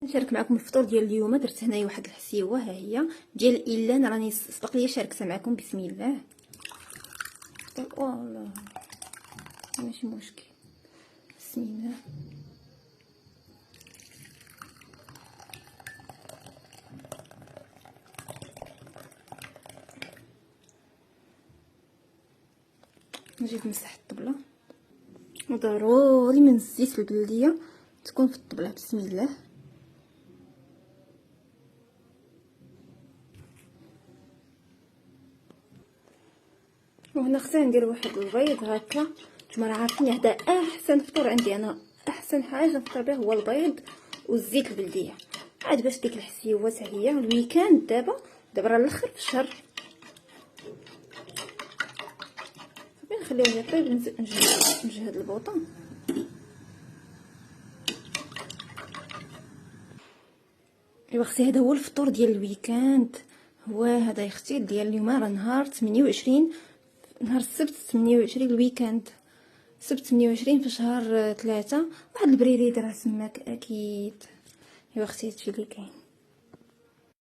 نشارك معكم الفطور ديال اليوم. درت هنايا واحد الحسيوه، ها هي ديال الايلان، راني سبق لي شاركتها معكم. بسم الله. والله ماشي مشكل. بسم الله. نجيب نمسح الطبله، وضروري من الزيت البلديه تكون في الطبله. بسم الله. وهنا خصنا ندير واحد البيض هكا. نتوما راه عارفين هذا احسن فطور عندي انا، احسن حاجه نفطر به هو البيض والزيت البلديه، عاد باش ديك الحسيوه حتى هي الويكاند. دابا راه الاخر في الشهر، صافي نخليوه يطيب. نجهد البوطه. ايوا اختي، هذا هو الفطور ديال الويكاند. هو هذا يا اختي ديال اليوم، راه نهار 28، نهار السبت 28 الويكاند، سبت 28 في شهر 3. واحد البريريد راه سماك اكيد. ايوا اختي هادشي اللي كاين.